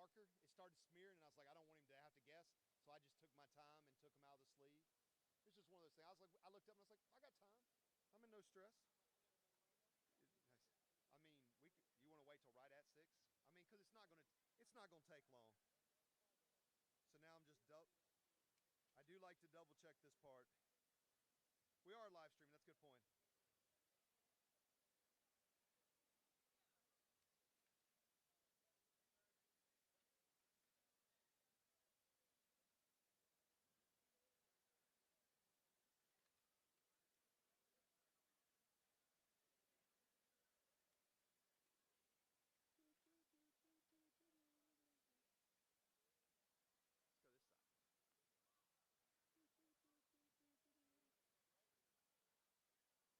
marker, it started smearing, and I was like, I don't want him to have to guess. So I just took my time and took him out of the sleeve. It's just one of those things. I was like, I looked up and I was like, I got time. I'm in no stress. I mean, you want to wait till right at 6? I mean, because it's not gonna take long. So now I'm just I do like to double check this part. We are live streaming. That's a good point. Let's go this side.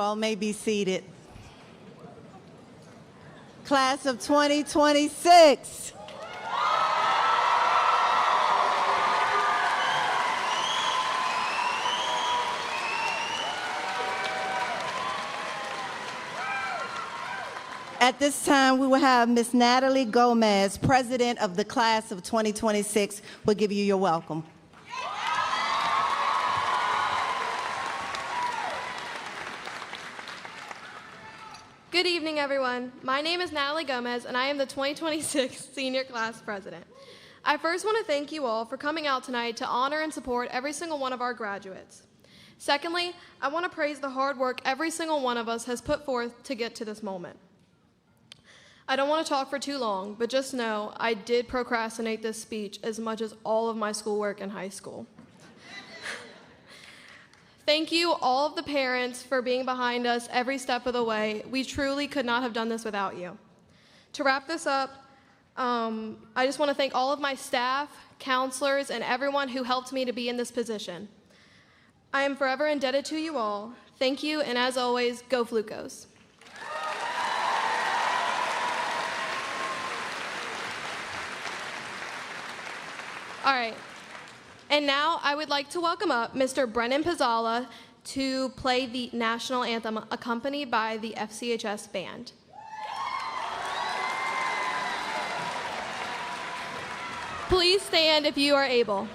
all may be seated. Class of 2026. At this time, we will have Ms. Natalie Gomez, President of the Class of 2026, will give you your welcome. Good evening, everyone. My name is Natalie Gomez, and I am the 2026 Senior Class President. I first want to thank you all for coming out tonight to honor and support every single one of our graduates. Secondly, I want to praise the hard work every single one of us has put forth to get to this moment. I don't want to talk for too long, but just know I did procrastinate this speech as much as all of my schoolwork in high school. Thank you, all of the parents, for being behind us every step of the way. We truly could not have done this without you. To wrap this up, I just want to thank all of my staff, counselors, and everyone who helped me to be in this position. I am forever indebted to you all. Thank you, and as always, go Flukos. All right. And now I would like to welcome up Mr. Brennan Pizzala to play the national anthem accompanied by the FCHS band. Please stand if you are able.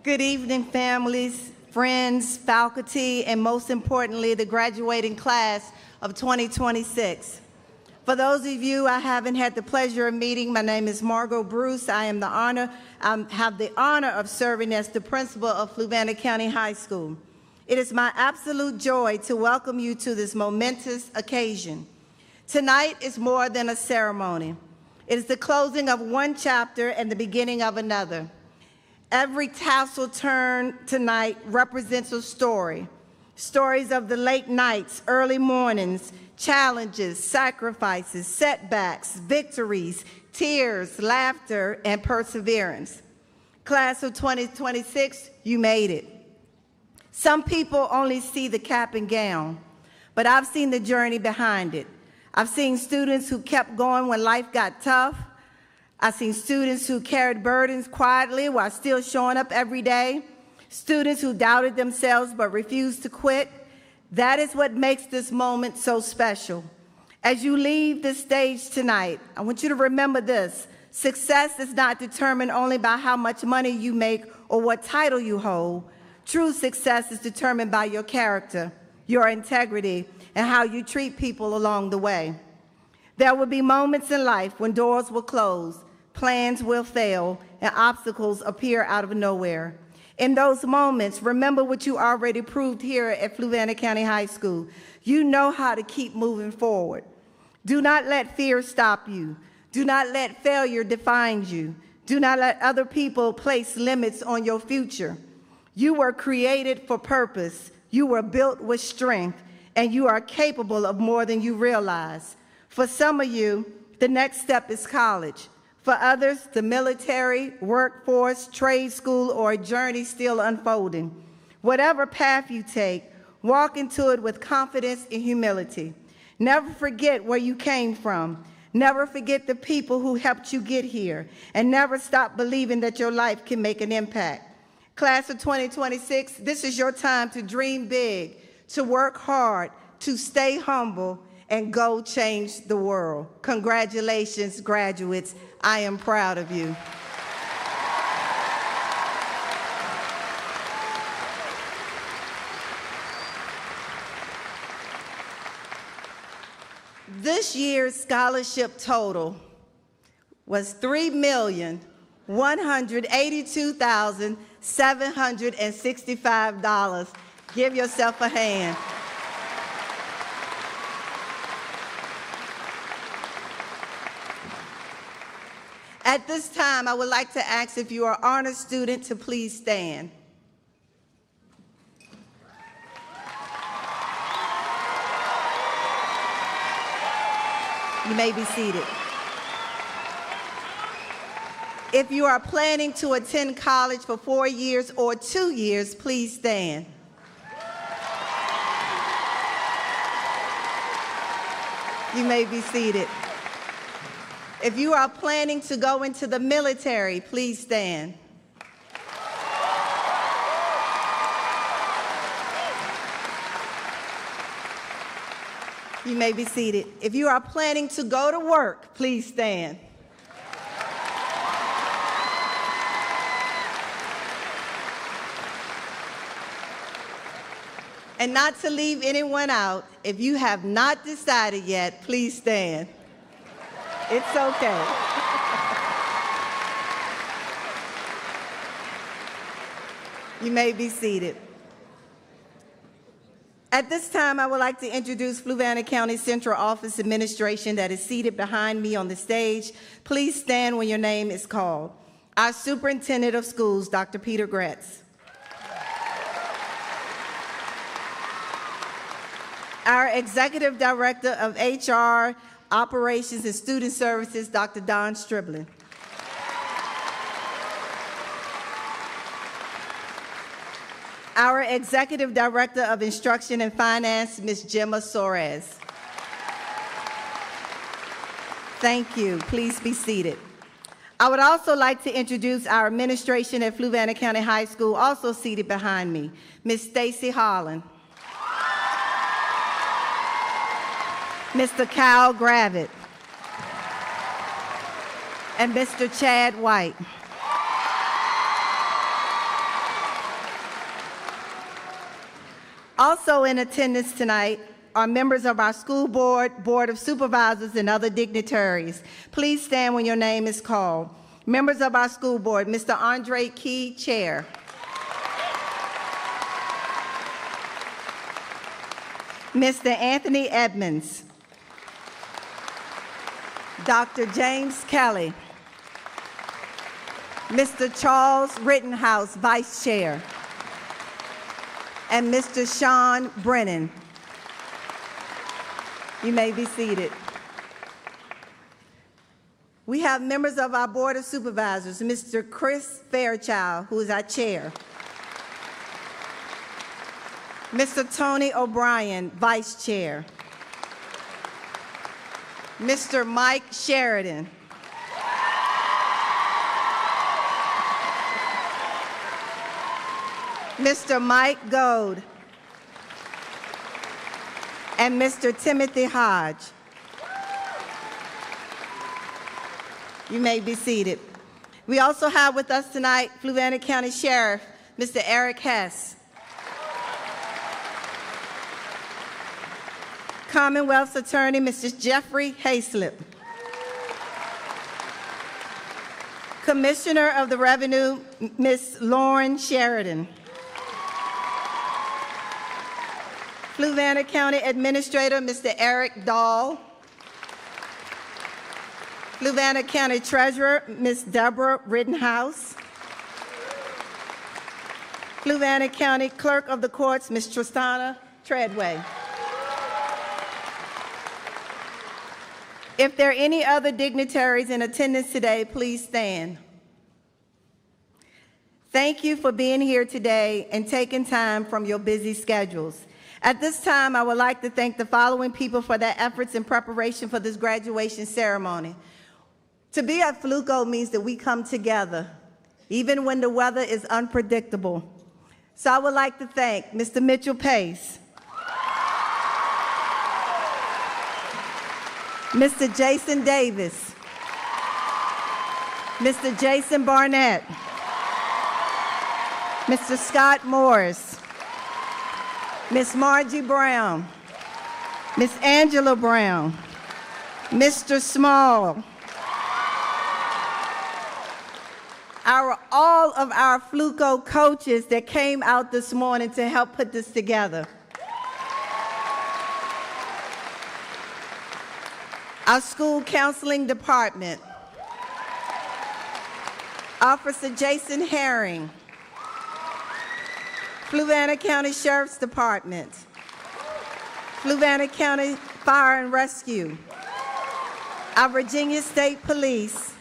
Good evening, families, friends, faculty, and most importantly, the graduating class of 2026. For those of you I haven't had the pleasure of meeting, my name is Margot Bruce. I have the honor of serving as the principal of Fluvanna County High School. It is my absolute joy to welcome you to this momentous occasion. Tonight is more than a ceremony. It is the closing of one chapter and the beginning of another. Every tassel turn tonight represents a story. Stories of the late nights, early mornings, challenges, sacrifices, setbacks, victories, tears, laughter, and perseverance. Class of 2026, you made it. Some people only see the cap and gown, but I've seen the journey behind it. I've seen students who kept going when life got tough. I've seen students who carried burdens quietly while still showing up every day. Students who doubted themselves but refused to quit. That is what makes this moment so special. As you leave this stage tonight, I want you to remember this. Success is not determined only by how much money you make or what title you hold. True success is determined by your character, your integrity, and how you treat people along the way. There will be moments in life when doors will close, plans will fail, and obstacles appear out of nowhere. In those moments, remember what you already proved here at Fluvanna County High School. You know how to keep moving forward. Do not let fear stop you. Do not let failure define you. Do not let other people place limits on your future. You were created for purpose. You were built with strength, and you are capable of more than you realize. For some of you, the next step is college. For others, the military, workforce, trade school, or a journey still unfolding. Whatever path you take, walk into it with confidence and humility. Never forget where you came from. Never forget the people who helped you get here. And never stop believing that your life can make an impact. Class of 2026, this is your time to dream big, to work hard, to stay humble, and go change the world. Congratulations, graduates. I am proud of you. This year's scholarship total was $3,182,765. Give yourself a hand. At this time, I would like to ask if you are an honor student to please stand. You may be seated. If you are planning to attend college for 4 years or 2 years, please stand. You may be seated. If you are planning to go into the military, please stand. You may be seated. If you are planning to go to work, please stand. And not to leave anyone out, if you have not decided yet, please stand. It's okay. You may be seated. At this time, I would like to introduce Fluvanna County Central Office Administration that is seated behind me on the stage. Please stand when your name is called. Our Superintendent of Schools, Dr. Peter Gratz. Our Executive Director of HR, Operations and Student Services, Dr. Don Striblin. Our Executive Director of Instruction and Finance, Ms. Gemma Soares. Thank you. Please be seated. I would also like to introduce our administration at Fluvanna County High School, also seated behind me, Ms. Stacy Holland, Mr. Kyle Gravitt, and Mr. Chad White. Also in attendance tonight are members of our school board, board of supervisors, and other dignitaries. Please stand when your name is called. Members of our school board, Mr. Andre Key, Chair. Mr. Anthony Edmonds. Dr. James Kelly. Mr. Charles Rittenhouse, Vice Chair. And Mr. Sean Brennan. You may be seated. We have members of our Board of Supervisors, Mr. Chris Fairchild, who is our chair. Mr. Tony O'Brien, Vice Chair. Mr. Mike Sheridan. Mr. Mike Gold, and Mr. Timothy Hodge. You may be seated. We also have with us tonight Fluvanna County Sheriff, Mr. Eric Hess. Commonwealth's Attorney, Mr. Jeffrey Hayslip. Commissioner of the Revenue, Ms. Lauren Sheridan. Fluvanna County Administrator, Mr. Eric Dahl. Fluvanna County Treasurer, Ms. Deborah Rittenhouse. Fluvanna County Clerk of the Courts, Ms. Tristana Treadway. If there are any other dignitaries in attendance today, please stand. Thank you for being here today and taking time from your busy schedules. At this time, I would like to thank the following people for their efforts in preparation for this graduation ceremony. To be at Fluco means that we come together, even when the weather is unpredictable. So I would like to thank Mr. Mitchell Pace, Mr. Jason Davis, Mr. Jason Barnett, Mr. Scott Morris, Ms. Margie Brown, Ms. Angela Brown, Mr. Small, all of our Fluco coaches that came out this morning to help put this together. Our school counseling department, Officer Jason Herring, Fluvanna County Sheriff's Department, Fluvanna County Fire and Rescue, our Virginia State Police,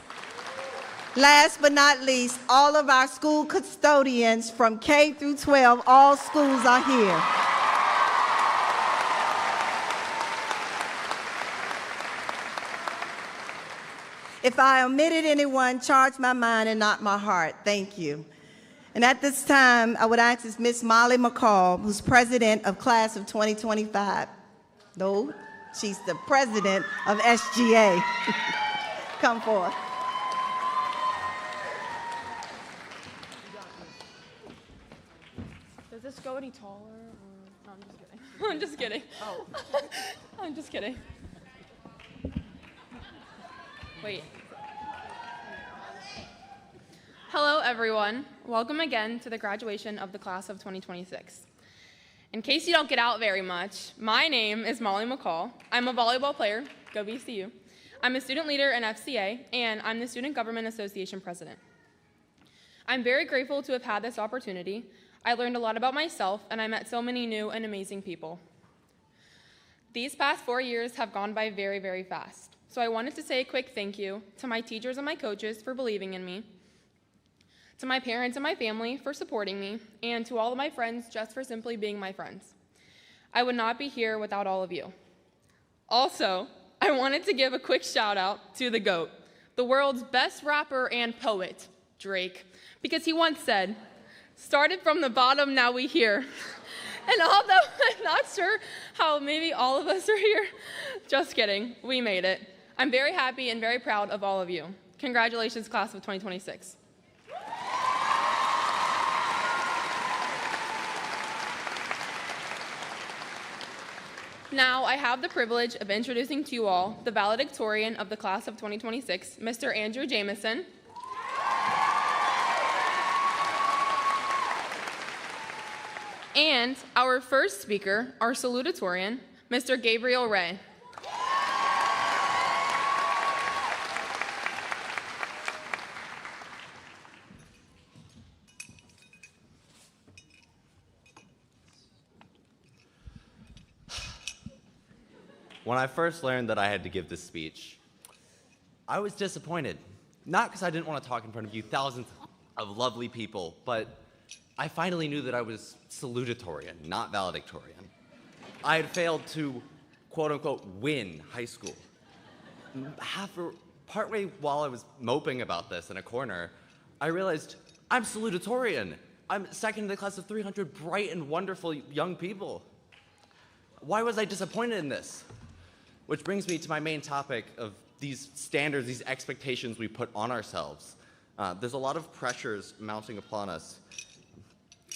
last but not least, all of our school custodians from K through 12, all schools are here. If I omitted anyone, charge my mind and not my heart. Thank you. And at this time, I would ask Ms. Molly McCall, who's president of class of 2025. No, she's the president of SGA. Come forth. Does this go any taller? No, I'm just kidding. I'm just kidding. Oh. I'm just kidding. Wait. Hello, everyone. Welcome again to the graduation of the class of 2026. In case you don't get out very much, my name is Molly McCall. I'm a volleyball player, go VCU. I'm a student leader in FCA, and I'm the Student Government Association president. I'm very grateful to have had this opportunity. I learned a lot about myself, and I met so many new and amazing people. These past 4 years have gone by very, very fast. So I wanted to say a quick thank you to my teachers and my coaches for believing in me, to my parents and my family for supporting me, and to all of my friends just for simply being my friends. I would not be here without all of you. Also, I wanted to give a quick shout out to the GOAT, the world's best rapper and poet, Drake, because he once said, "Started from the bottom, now we here." And although I'm not sure how maybe all of us are here, just kidding, we made it. I'm very happy and very proud of all of you. Congratulations, class of 2026. Now, I have the privilege of introducing to you all the valedictorian of the class of 2026, Mr. Andrew Jameson. And our first speaker, our salutatorian, Mr. Gabriel Ray. When I first learned that I had to give this speech, I was disappointed. Not because I didn't want to talk in front of you, thousands of lovely people, but I finally knew that I was salutatorian, not valedictorian. I had failed to, quote unquote, win high school. Partway while I was moping about this in a corner, I realized I'm salutatorian. I'm second in the class of 300 bright and wonderful young people. Why was I disappointed in this? Which brings me to my main topic of these standards, these expectations we put on ourselves. There's a lot of pressures mounting upon us.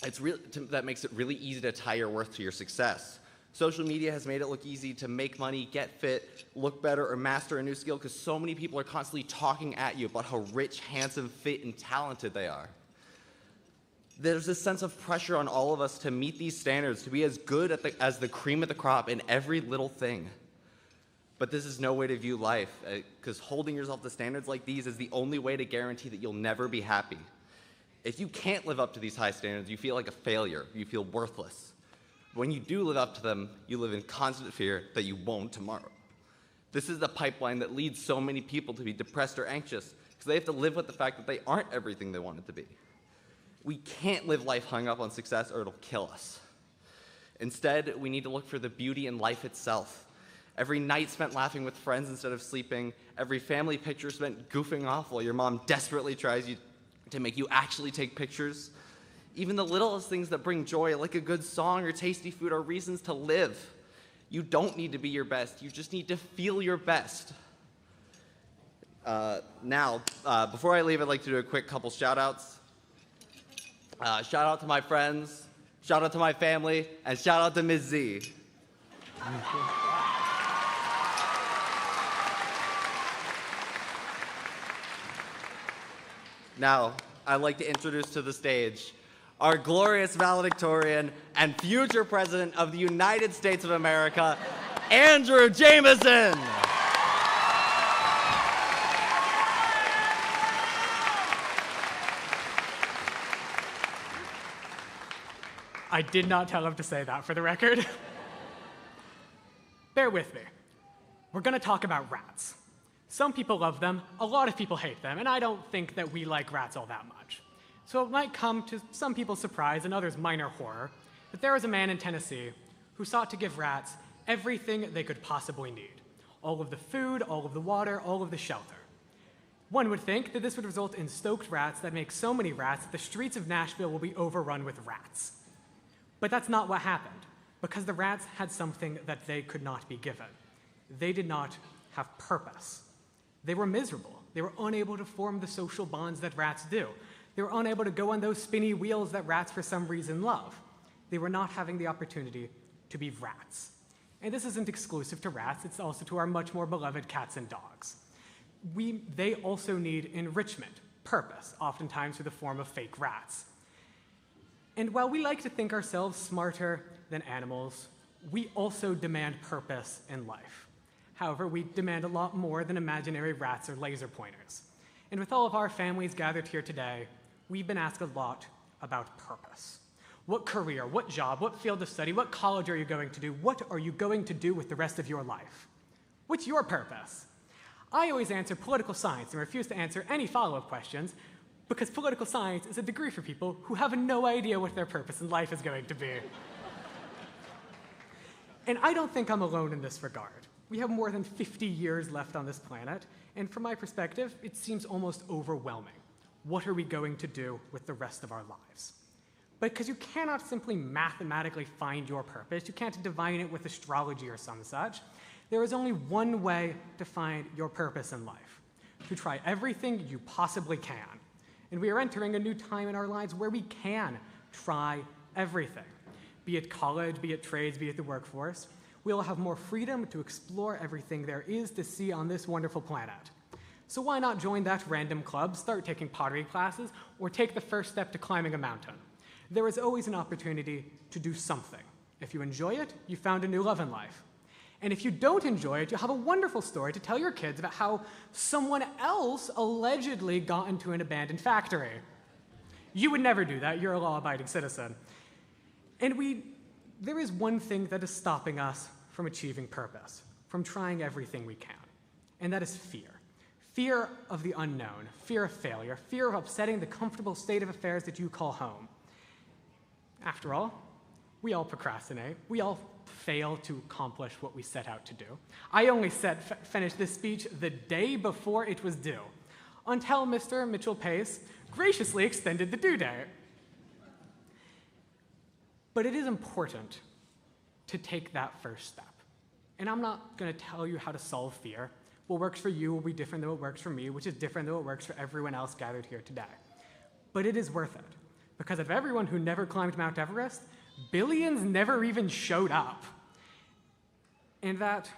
That makes it really easy to tie your worth to your success. Social media has made it look easy to make money, get fit, look better, or master a new skill because so many people are constantly talking at you about how rich, handsome, fit, and talented they are. There's this sense of pressure on all of us to meet these standards, to be as good as the cream of the crop in every little thing. But this is no way to view life, because holding yourself to standards like these is the only way to guarantee that you'll never be happy. If you can't live up to these high standards, you feel like a failure, you feel worthless. When you do live up to them, you live in constant fear that you won't tomorrow. This is the pipeline that leads so many people to be depressed or anxious, because they have to live with the fact that they aren't everything they want it to be. We can't live life hung up on success or it'll kill us. Instead, we need to look for the beauty in life itself. Every night spent laughing with friends instead of sleeping, every family picture spent goofing off while your mom desperately tries to make you actually take pictures. Even the littlest things that bring joy, like a good song or tasty food, are reasons to live. You don't need to be your best, you just need to feel your best. Before I leave, I'd like to do a quick couple shout-outs. Shout out to my friends, shout out to my family, and shout out to Ms. Z. Now, I'd like to introduce to the stage our glorious valedictorian and future President of the United States of America, Andrew Jameson. I did not tell him to say that, for the record. Bear with me. We're going to talk about rats. Some people love them, a lot of people hate them, and I don't think that we like rats all that much. So it might come to some people's surprise and others' minor horror that there was a man in Tennessee who sought to give rats everything they could possibly need. All of the food, all of the water, all of the shelter. One would think that this would result in stoked rats that make so many rats that the streets of Nashville will be overrun with rats. But that's not what happened, because the rats had something that they could not be given. They did not have purpose. They were miserable. They were unable to form the social bonds that rats do. They were unable to go on those spinny wheels that rats for some reason love. They were not having the opportunity to be rats. And this isn't exclusive to rats, it's also to our much more beloved cats and dogs. They also need enrichment, purpose, oftentimes through the form of fake rats. And while we like to think ourselves smarter than animals, we also demand purpose in life. However, we demand a lot more than imaginary rats or laser pointers. And with all of our families gathered here today, we've been asked a lot about purpose. What career, what job, what field of study, what college are you going to do? What are you going to do with the rest of your life? What's your purpose? I always answer political science and refuse to answer any follow-up questions because political science is a degree for people who have no idea what their purpose in life is going to be. And I don't think I'm alone in this regard. We have more than 50 years left on this planet, and from my perspective, it seems almost overwhelming. What are we going to do with the rest of our lives? Because you cannot simply mathematically find your purpose, you can't divine it with astrology or some such. There is only one way to find your purpose in life, to try everything you possibly can. And we are entering a new time in our lives where we can try everything, be it college, be it trades, be it the workforce. We'll have more freedom to explore everything there is to see on this wonderful planet. So why not join that random club, start taking pottery classes, or take the first step to climbing a mountain? There is always an opportunity to do something. If you enjoy it, you found a new love in life. And if you don't enjoy it, you'll have a wonderful story to tell your kids about how someone else allegedly got into an abandoned factory. You would never do that. You're a law-abiding citizen. And there is one thing that is stopping us from achieving purpose, from trying everything we can, and that is fear. Fear of the unknown, fear of failure, fear of upsetting the comfortable state of affairs that you call home. After all, we all procrastinate. We all fail to accomplish what we set out to do. I only finished this speech the day before it was due, until Mr. Mitchell Pace graciously extended the due date. But it is important to take that first step. And I'm not going to tell you how to solve fear, What works for you will be different than what works for me, which is different than what works for everyone else gathered here today. But it is worth it, because of everyone who never climbed Mount Everest, billions never even showed up. And that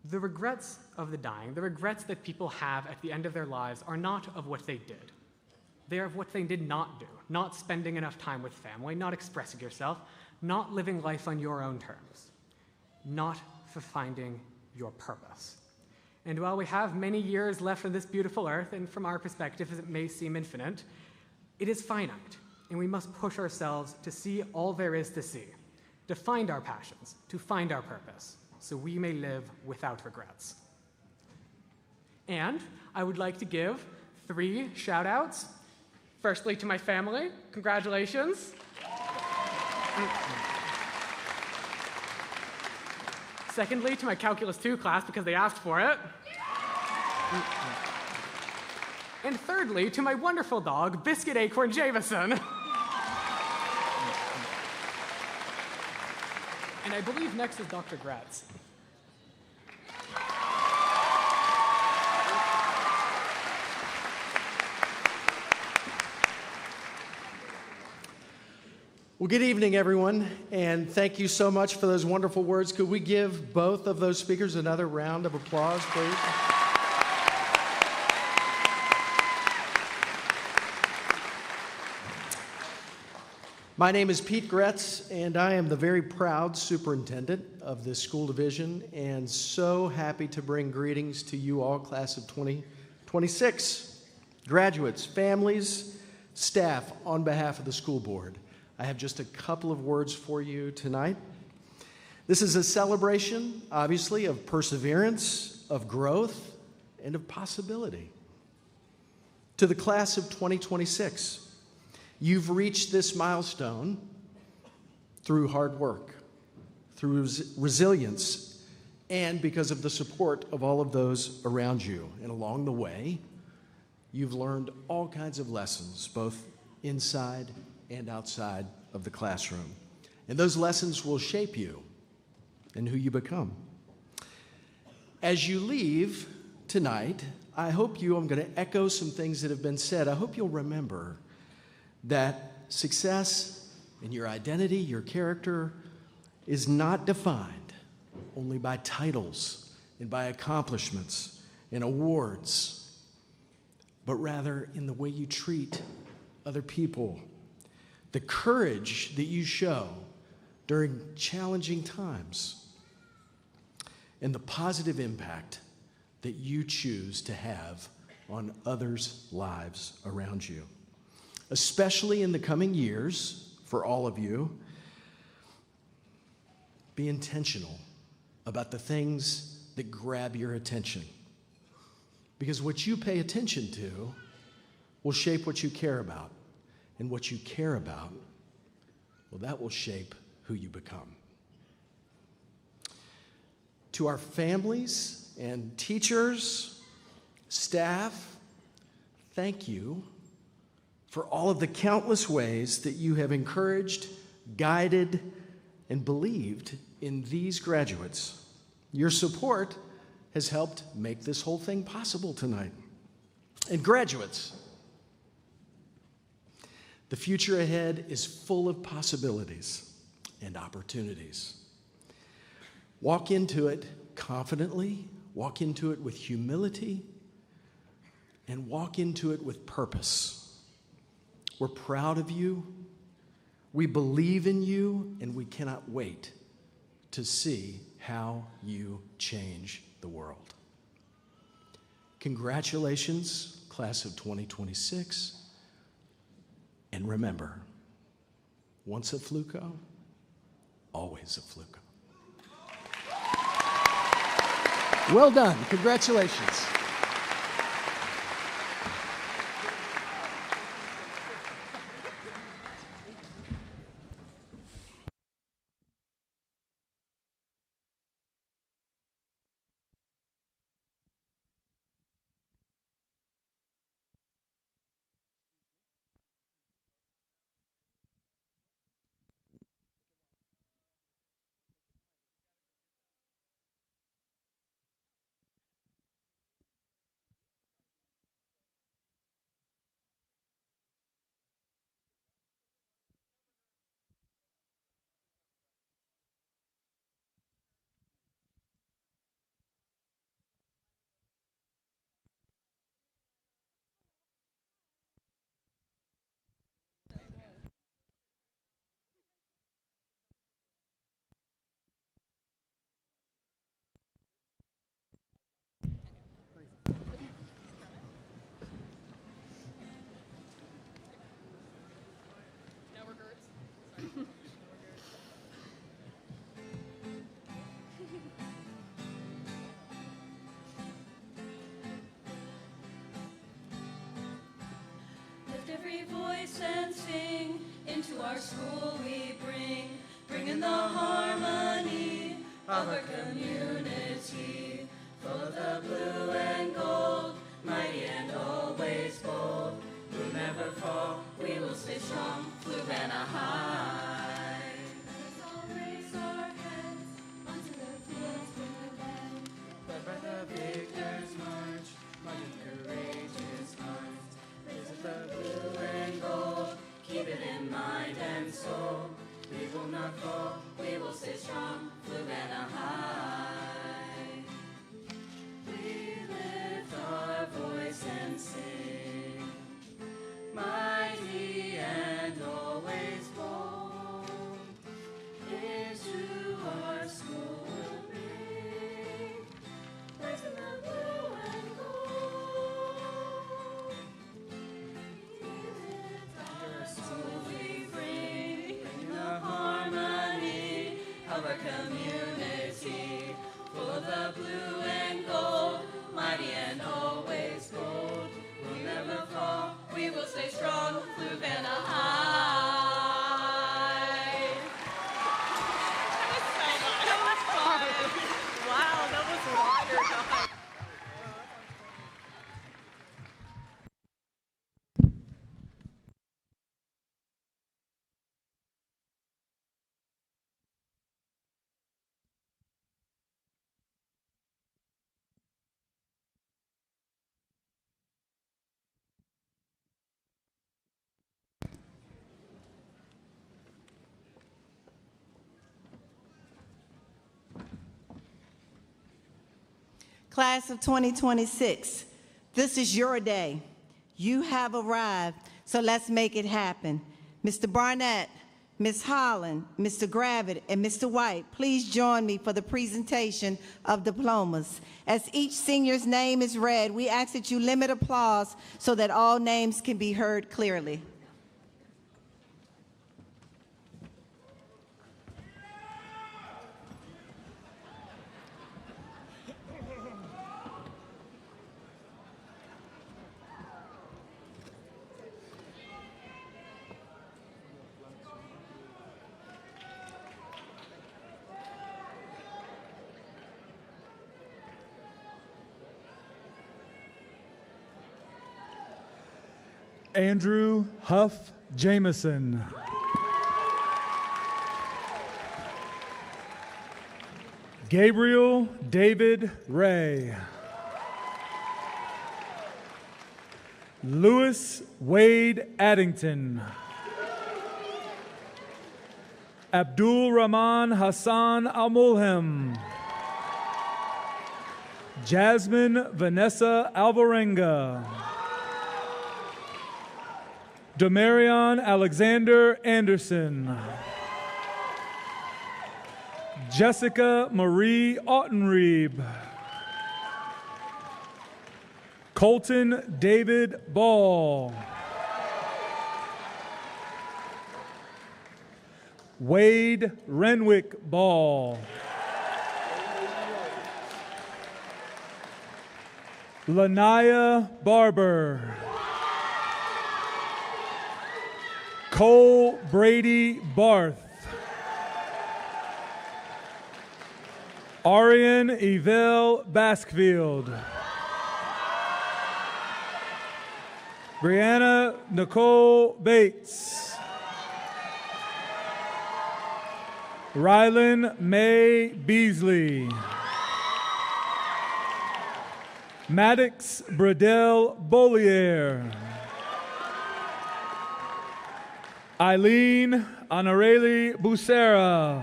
the regrets of the dying, the regrets that people have at the end of their lives, are not of what they did. They are of what they did not do, not spending enough time with family, not expressing yourself, not living life on your own terms, not for finding your purpose. And while we have many years left on this beautiful earth, and from our perspective, as it may seem infinite, it is finite, and we must push ourselves to see all there is to see, to find our passions, to find our purpose, so we may live without regrets. And I would like to give 3 shout-outs. Firstly, to my family, congratulations. Secondly, to my Calculus 2 class, because they asked for it. And thirdly, to my wonderful dog, Biscuit Acorn Jameson. And I believe next is Dr. Gratz. Well, good evening, everyone, and thank you so much for those wonderful words. Could we give both of those speakers another round of applause, please? My name is Pete Gretz, and I am the very proud superintendent of this school division, and so happy to bring greetings to you all, class of 2026, graduates, families, staff, on behalf of the school board. I have just a couple of words for you tonight. This is a celebration, obviously, of perseverance, of growth, and of possibility. To the class of 2026, you've reached this milestone through hard work, through resilience, and because of the support of all of those around you. And along the way, you've learned all kinds of lessons, both inside and outside of the classroom. And those lessons will shape you and who you become. As you leave tonight, I'm going to echo some things that have been said. I hope you'll remember that success and your identity, your character, is not defined only by titles and by accomplishments and awards, but rather in the way you treat other people, the courage that you show during challenging times, and the positive impact that you choose to have on others' lives around you. Especially in the coming years, for all of you, be intentional about the things that grab your attention. Because what you pay attention to will shape what you care about. And what you care about, well, that will shape who you become. To our families and teachers, staff, thank you for all of the countless ways that you have encouraged, guided, and believed in these graduates. Your support has helped make this whole thing possible tonight. And graduates, the future ahead is full of possibilities and opportunities. Walk into it confidently, walk into it with humility, and walk into it with purpose. We're proud of you, we believe in you, and we cannot wait to see how you change the world. Congratulations, class of 2026. And remember, once a Fluco, always a Fluco. Well done. Congratulations. every voice and sing. Into our school we bring in the harmony of our community. Full of the blue and gold, mighty and always bold. We'll never fall, we will stay strong, Fluvanna High. Let us all raise our heads onto the fields with them. Led by the victors march, marching courageous hearts. Visit the blue and gold, keep it in mind and soul. We will not fall, we will stay strong, Fluvanna High. We lift our voice and sing, mighty and always bold. Into our school we'll bring, raising the blue and gold. We lift our school we bring in the harmony of our community. Full of the blue and gold, mighty and always bold. We'll never fall, we will stay strong, Fluvanna High. That was fun. Wow, that was wonderful. Class of 2026, this is your day. You have arrived, so let's make it happen. Mr. Barnett, Ms. Holland, Mr. Gravitt, and Mr. White, please join me for the presentation of diplomas. As each senior's name is read, we ask that you limit applause so that all names can be heard clearly. Andrew Huff Jameson. Gabriel David Ray. Louis Wade Addington. Abdul Rahman Hassan Al-Mulhem. Jasmine Vanessa Alvarenga. Demarion Alexander Anderson. Jessica Marie Autenrieb. Colton David Ball. Wade Renwick Ball. Lanaya Barber. Cole Brady Barth. Arian Yvel Baskefield. Brianna Nicole Bates. Rylan May Beasley. Maddox Bradell Bollier. Eileen Honoreli Bucera.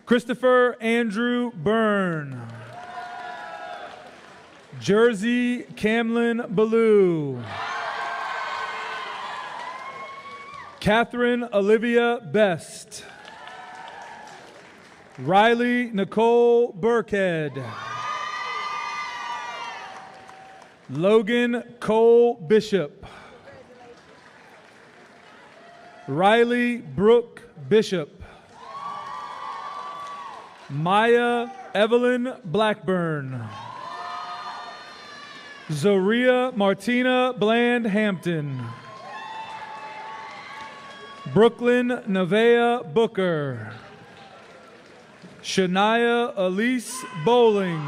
Christopher Andrew Byrne. Jersey Camlin Ballou. Catherine Olivia Best. Riley Nicole Burkhead. Logan Cole Bishop. Riley Brooke Bishop. Maya Evelyn Blackburn. Zaria Martina Bland Hampton. Brooklyn Nevea Booker. Shania Elise Bowling.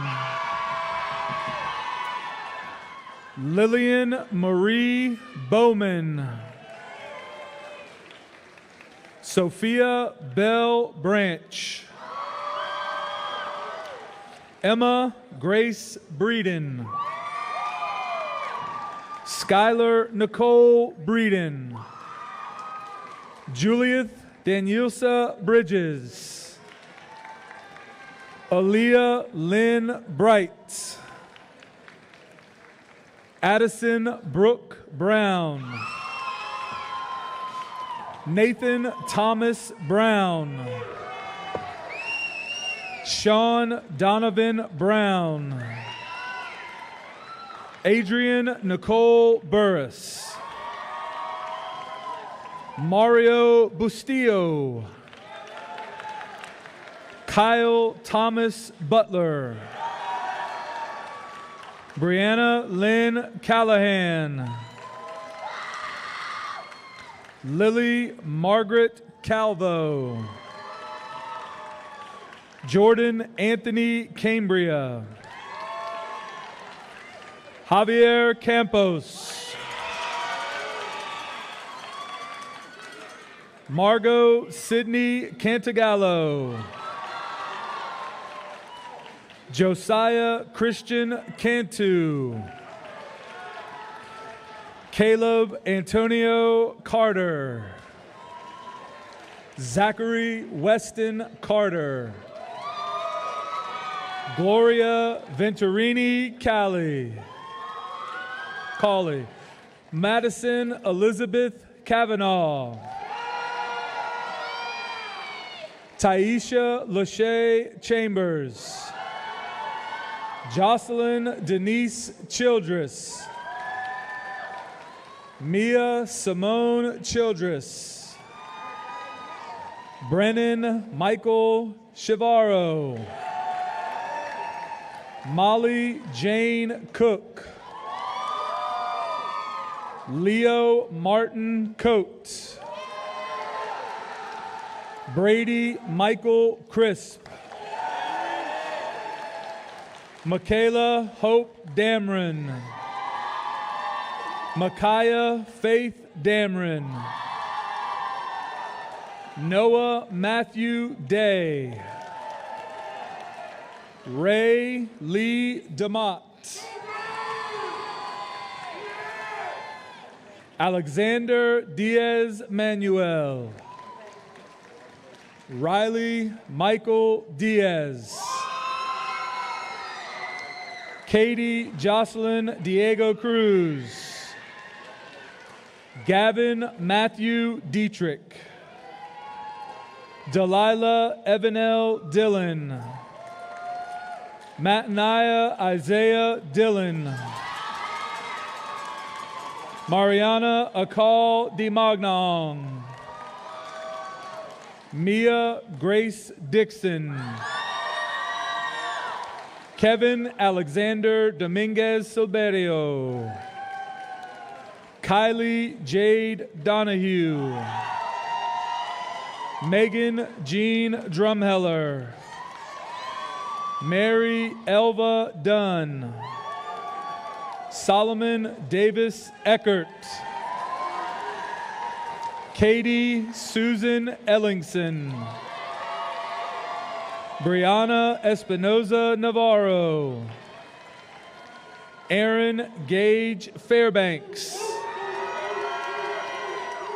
Lillian Marie Bowman. Sophia Bell Branch. Emma Grace Breeden. Skylar Nicole Breeden. Julieth Danielsa Bridges. Aaliyah Lynn Bright. Addison Brooke Brown. Nathan Thomas Brown. Sean Donovan Brown. Adrian Nicole Burris. Mario Bustillo. Kyle Thomas Butler. Brianna Lynn Callahan. Lily Margaret Calvo. Jordan Anthony Cambria. Javier Campos. Margot Sydney Cantagallo. Josiah Christian Cantu. Caleb Antonio Carter. Zachary Weston Carter. Gloria Venturini Cawley. Madison Elizabeth Kavanaugh. Taisha Lachey Chambers. Jocelyn Denise Childress. Mia Simone Childress. Brennan Michael Chivaro. Molly Jane Cook. Leo Martin Coates. Brady Michael Crisp. Michaela Hope Dameron. Micaiah Faith Dameron. Noah Matthew Day. Ray Lee DeMott. Alexander Diaz Manuel. Riley Michael Diaz. Katie Jocelyn Diego Cruz. Gavin Matthew Dietrich. Delilah Evanel Dillon. Mataniah Isaiah Dillon. Mariana Akal DiMagnong. Mia Grace Dixon. Kevin Alexander Dominguez Silverio. Kylie Jade Donahue. Megan Jean Drumheller. Mary Elva Dunn. Solomon Davis Eckert. Katie Susan Ellingson. Brianna Espinoza Navarro. Aaron Gage Fairbanks.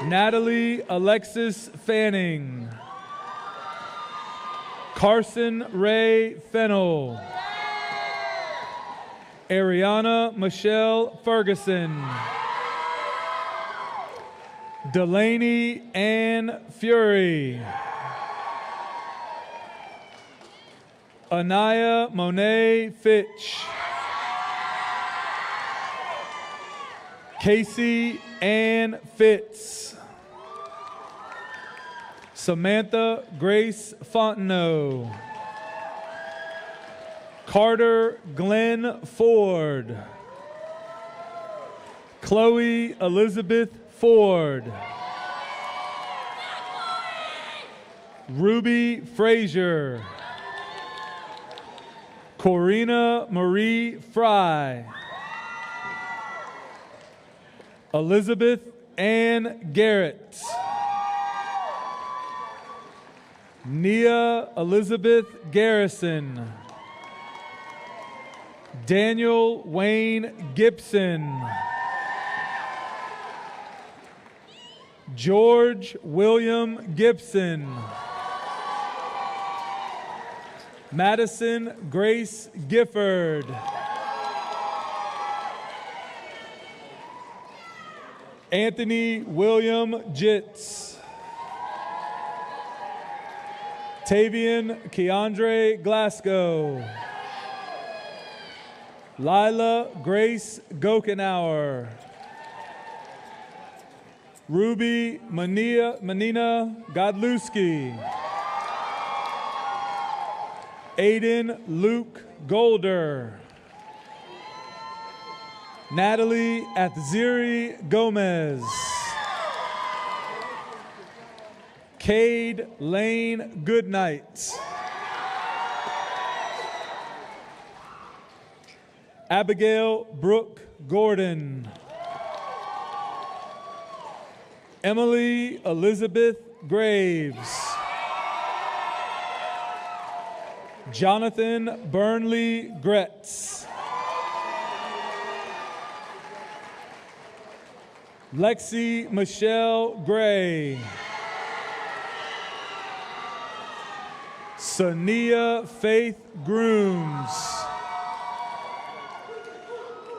Natalie Alexis Fanning. Carson Ray Fennell. Ariana Michelle Ferguson. Delaney Ann Fury. Anaya Monet Fitch. Casey Ann Fitz. Samantha Grace Fontenot. Carter Glenn Ford. Chloe Elizabeth Ford. Ruby Frazier. Corina Marie Fry. Elizabeth Ann Garrett. Nia Elizabeth Garrison. Daniel Wayne Gibson. George William Gibson. Madison Grace Gifford. Anthony William Jitz. Tavian Keandre Glasgow. Lila Grace Gokenauer. Ruby Manina Godlewski. Aiden Luke Golder. Natalie Athziri Gomez. Cade Lane Goodnight. Abigail Brooke Gordon. Emily Elizabeth Graves. Jonathan Burnley Gretz. Lexi Michelle Gray. Sania Faith Grooms.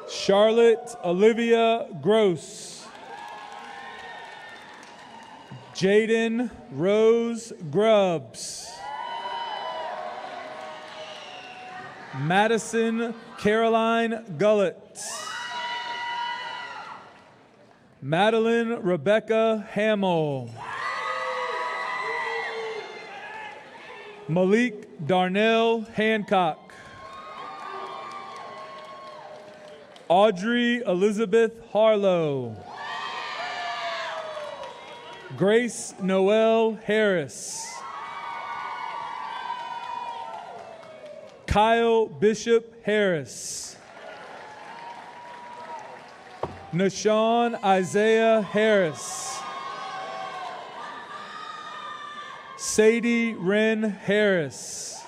Charlotte Olivia Gross. Jaden Rose Grubbs. Madison Caroline Gullett. Madeline Rebecca Hamill. Malik Darnell Hancock. Audrey Elizabeth Harlow. Grace Noel Harris. Kyle Bishop Harris. Nashawn Isaiah Harris. Sadie Wren Harris.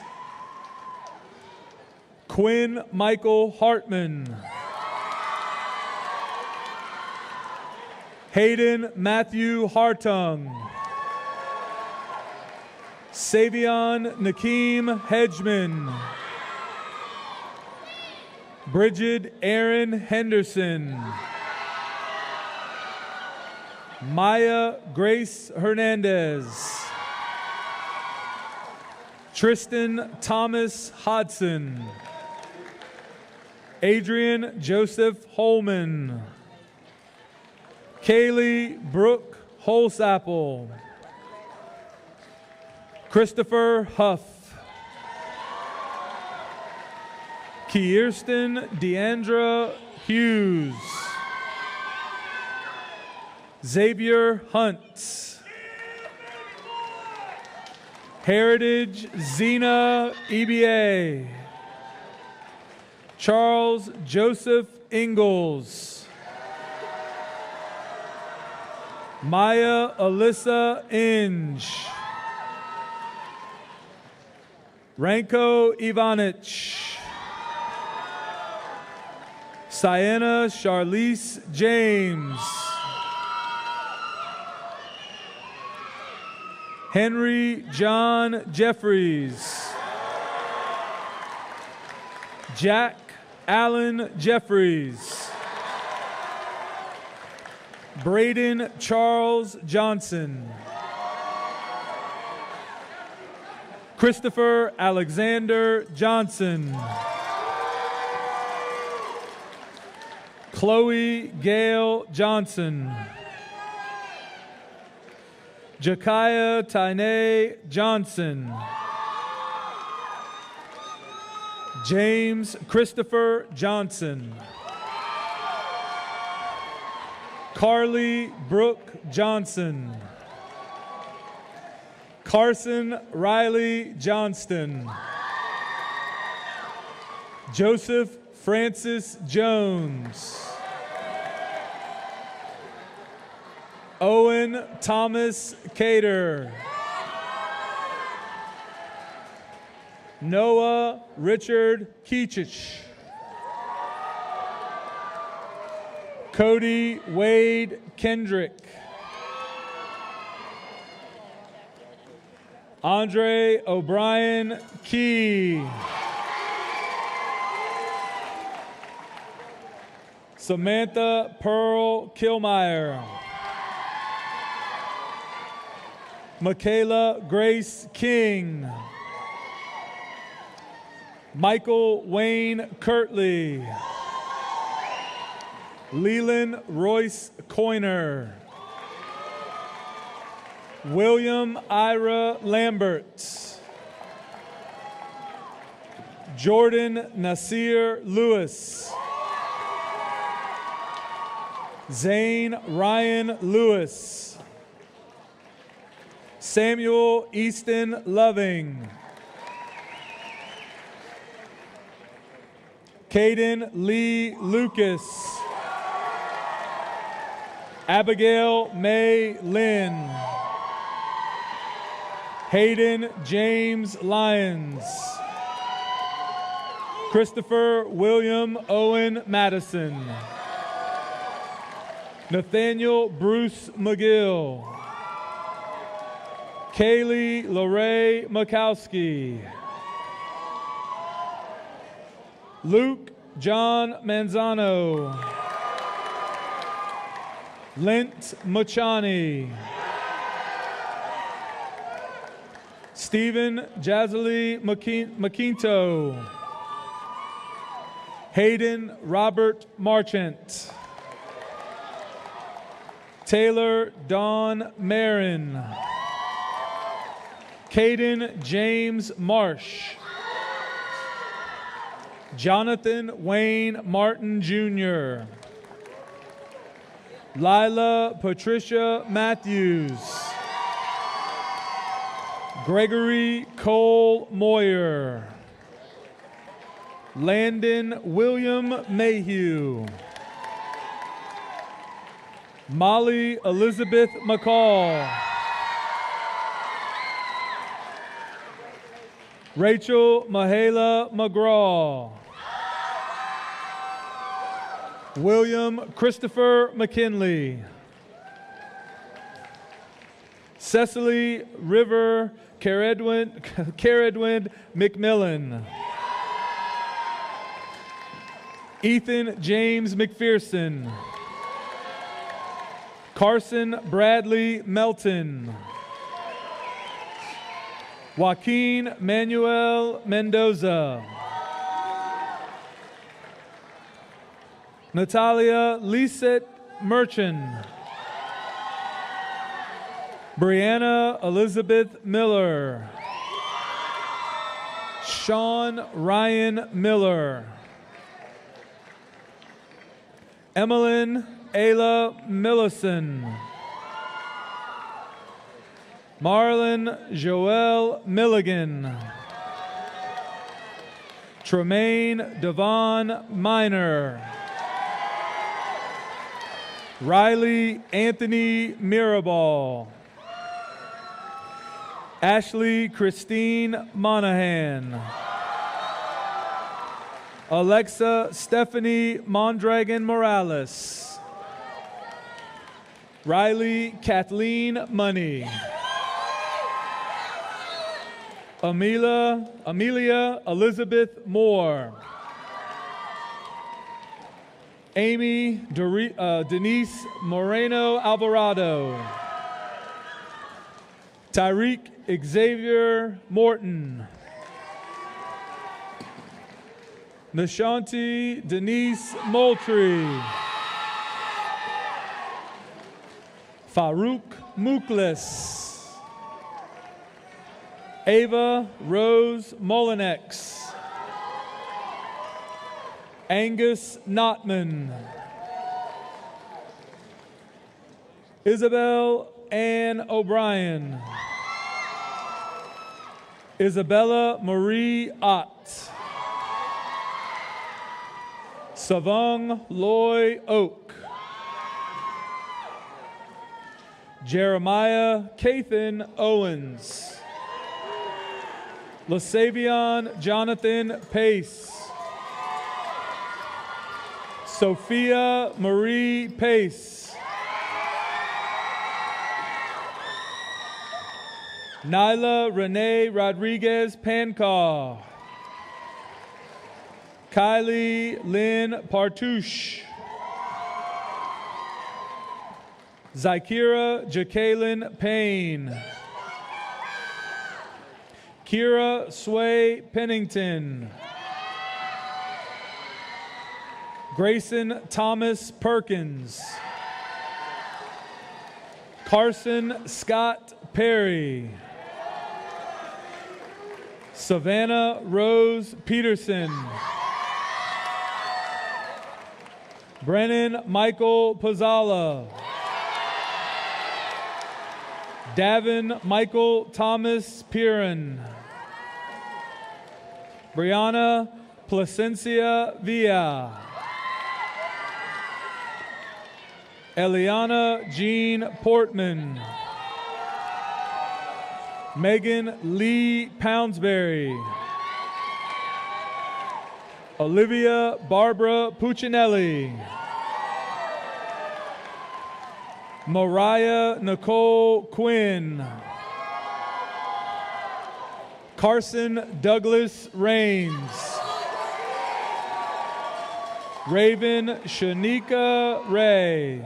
Quinn Michael Hartman. Hayden Matthew Hartung. Savion Nakeem Hedgeman. Bridget Aaron Henderson. Maya Grace Hernandez. Tristan Thomas Hodson. Adrian Joseph Holman. Kaylee Brooke Holsapple. Christopher Huff. Kiersten Deandra Hughes. Xavier Hunt. Heritage Zena EBA. Charles Joseph Ingalls. Maya Alyssa Inge. Ranko Ivanich. Sienna Charlize James. Henry John Jeffries. Jack Allen Jeffries. Braden Charles Johnson. Christopher Alexander Johnson. Chloe Gail Johnson. Jakaya Tyne Johnson. James Christopher Johnson. Carly Brooke Johnson. Carson Riley Johnston. Joseph Francis Jones. Owen Thomas Cater. Noah Richard Keachich. Cody Wade Kendrick. Andre O'Brien Key. Samantha Pearl Kilmeyer. Michaela Grace King. Michael Wayne Kirtley. Leland Royce Coyner. William Ira Lambert. Jordan Nasir Lewis. Zane Ryan Lewis. Samuel Easton Loving. Caden Lee Lucas. Abigail May Lynn. Hayden James Lyons. Christopher William Owen Madison. Nathaniel Bruce McGill. Kaylee Lorraine Makowski. Luke John Manzano. Lint Machani. Stephen Jazali McKinto. Hayden Robert Marchant. Taylor Dawn Marin. Caden James Marsh. Jonathan Wayne Martin Jr. Lila Patricia Matthews. Gregory Cole Moyer. Landon William Mayhew. Molly Elizabeth McCall. Rachel Mahala McGraw. William Christopher McKinley. Cecily River Caredwin McMillan. Ethan James McPherson. Carson Bradley Melton. Joaquin Manuel Mendoza. Natalia Lisette Merchant. Brianna Elizabeth Miller. Sean Ryan Miller. Emmeline Ayla Millison. Marlon Joel Milligan. Tremaine Devon Minor. Riley Anthony Mirabal. Ashley Christine Monahan. Alexa Stephanie Mondragon Morales. Riley Kathleen Money. Amelia Elizabeth Moore. Amy Denise Moreno Alvarado. Tyreek Xavier Morton. Nashanti Denise Moultrie. Farouk Muklis. Ava Rose Molinex. Angus Notman. Isabel Ann O'Brien. Isabella Marie Ott. Savung Loy Oak. Jeremiah Cathan Owens. Lasavion Jonathan Pace. Sophia Marie Pace. Nyla Renee Rodriguez Pancaw. Kylie Lynn Partouche. Zykira Jacqueline Payne. Kira Sway Pennington. Grayson Thomas Perkins. Carson Scott Perry. Savannah Rose Peterson. Brennan Michael Pizzala. Davin Michael Thomas Piran. Brianna Placencia Villa. Eliana Jean Portman. Megan Lee Poundsbury. Olivia Barbara Puccinelli. Mariah Nicole Quinn. Carson Douglas Rains. Raven Shanika Ray.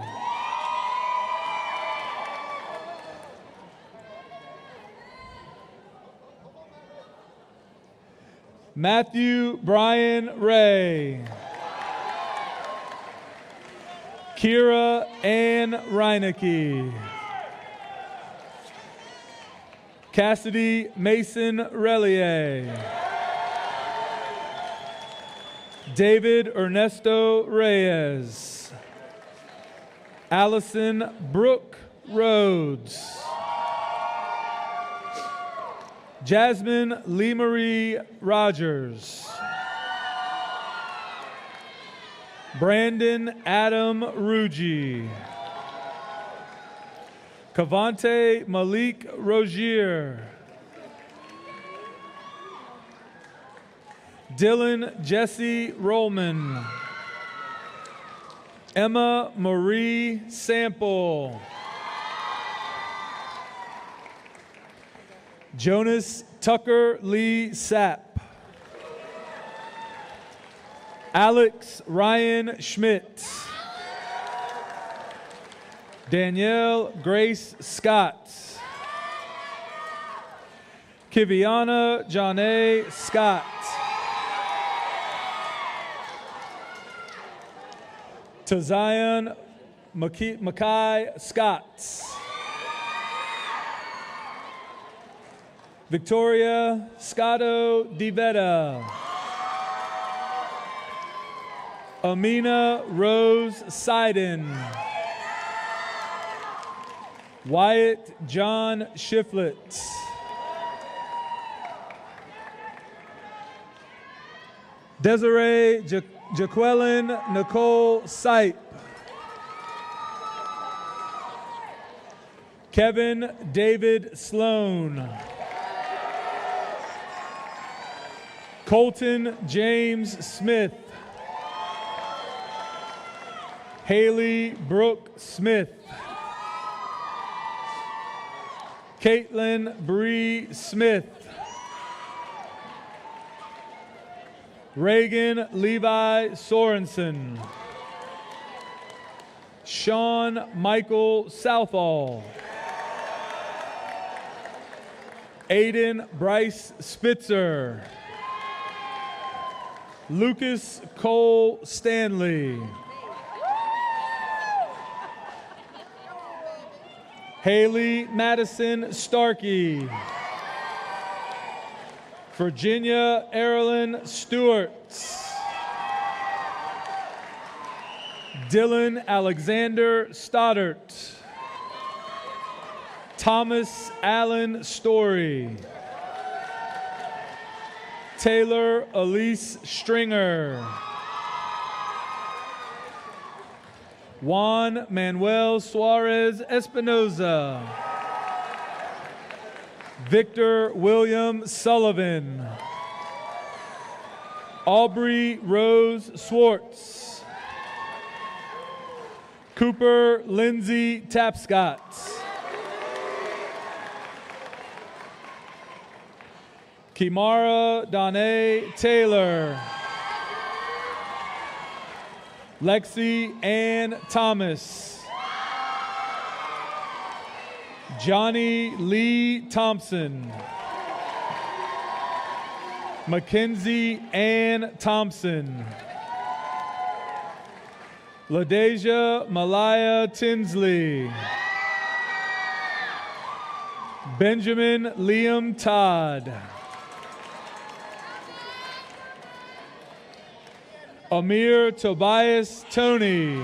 Matthew Brian Ray. Kira Ann Reinecke. Cassidy Mason Relier. David Ernesto Reyes. Allison Brooke Rhodes. Jasmine Lee Marie Rogers. Brandon Adam Rugi. Cavante Malik Rogier. Dylan Jesse Rollman. Emma Marie Sample. Jonas Tucker Lee Sapp. Alex Ryan Schmidt. Danielle Grace Scott. Kiviana Janae Scott. Tazion Mackay Scott. Victoria Scotto DiVetta. Amina Rose Seiden. Wyatt John Shiflett. Desiree Jaqueline Nicole Sipe. Kevin David Sloan. Colton James Smith. Haley Brooke Smith. Caitlin Bree Smith. Reagan Levi Sorensen. Sean Michael Southall. Aiden Bryce Spitzer. Lucas Cole Stanley. Haley Madison Starkey. Virginia Erilyn Stewart. Dylan Alexander Stoddart. Thomas Allen Story. Taylor Elise Stringer. Juan Manuel Suarez Espinoza. Victor William Sullivan. Aubrey Rose Swartz. Cooper Lindsay Tapscott. Kimara Danae Taylor. Lexi Ann Thomas. Johnny Lee Thompson. Mackenzie Ann Thompson. LaDeja Malaya Tinsley. Benjamin Liam Todd. Amir Tobias Tony.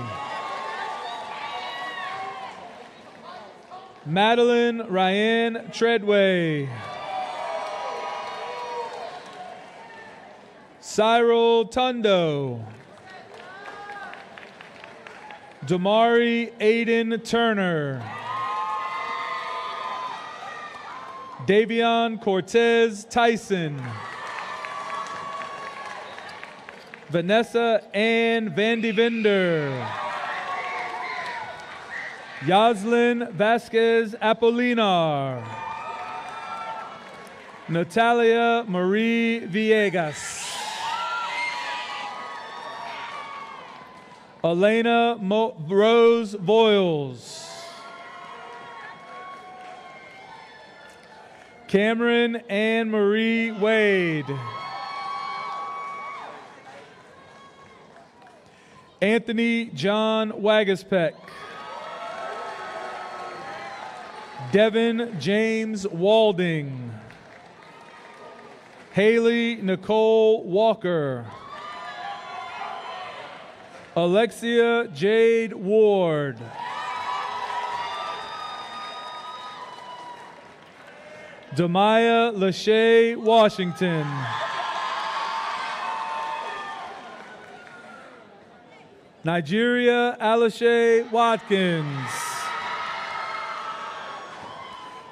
Madeline Ryan Treadway. Cyril Tundo. Damari Aiden Turner. Davion Cortez Tyson. Vanessa Ann Vandevender. Yaslin Vasquez Apolinar. Natalia Marie Villegas. Elena Rose Voiles. Cameron Ann Marie Wade. Anthony John Wagaspek. Devin James Walding. Haley Nicole Walker. Alexia Jade Ward. Demaya Lachey Washington. Nigeria Alashay Watkins.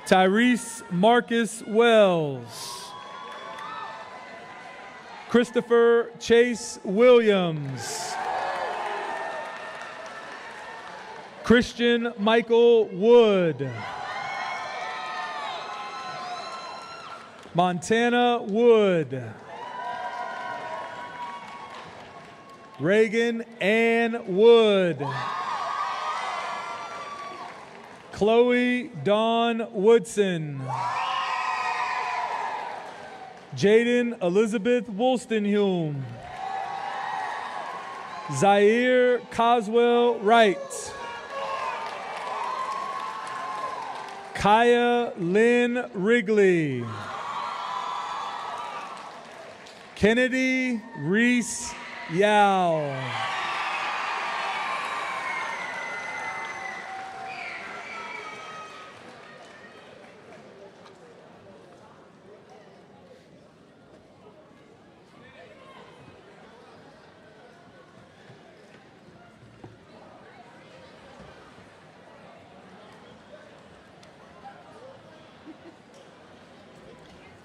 Tyrese Marcus Wells. Christopher Chase Williams. Christian Michael Wood. Montana Wood. Reagan Ann Wood. Chloe Dawn Woodson. Jaden Elizabeth Woolstenhume. Zaire Coswell Wright. Kaya Lynn Wrigley. Kennedy Reese Yao.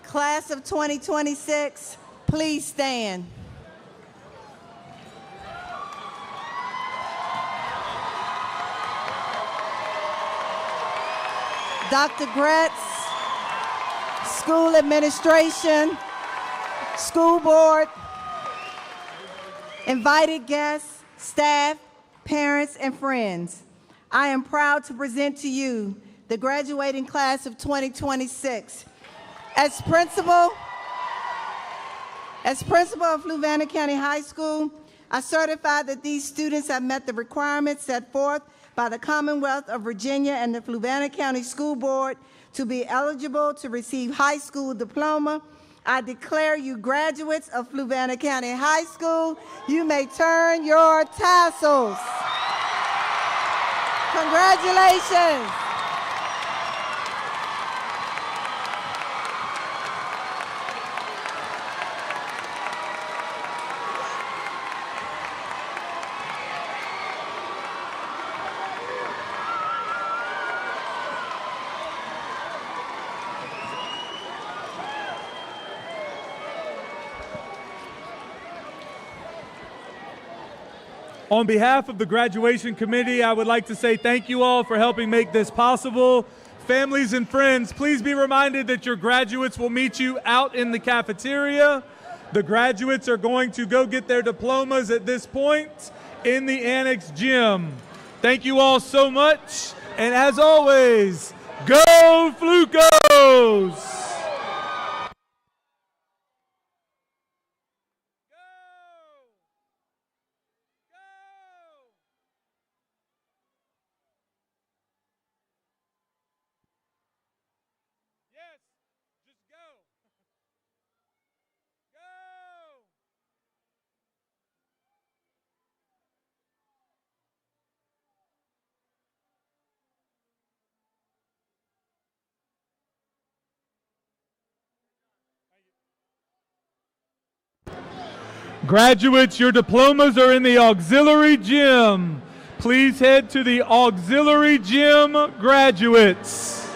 Class of 2026, please stand. Dr. Gretz, school administration, school board, invited guests, staff, parents, and friends. I am proud to present to you the graduating class of 2026. As principal of Fluvanna County High School, I certify that these students have met the requirements set forth by the Commonwealth of Virginia and the Fluvanna County School Board to be eligible to receive high school diploma. I declare you graduates of Fluvanna County High School. You may turn your tassels. Congratulations. On behalf of the graduation committee, I would like to say thank you all for helping make this possible. Families and friends, please be reminded that your graduates will meet you out in the cafeteria. The graduates are going to go get their diplomas at this point in the annex gym. Thank you all so much, and as always, go Flucos! Graduates, your diplomas are in the auxiliary gym. Please head to the auxiliary gym, graduates.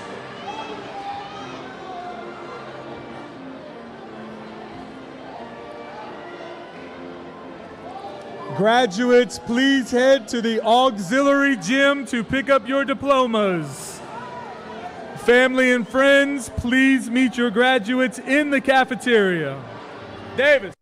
Graduates, please head to the auxiliary gym to pick up your diplomas. Family and friends, please meet your graduates in the cafeteria. Davis.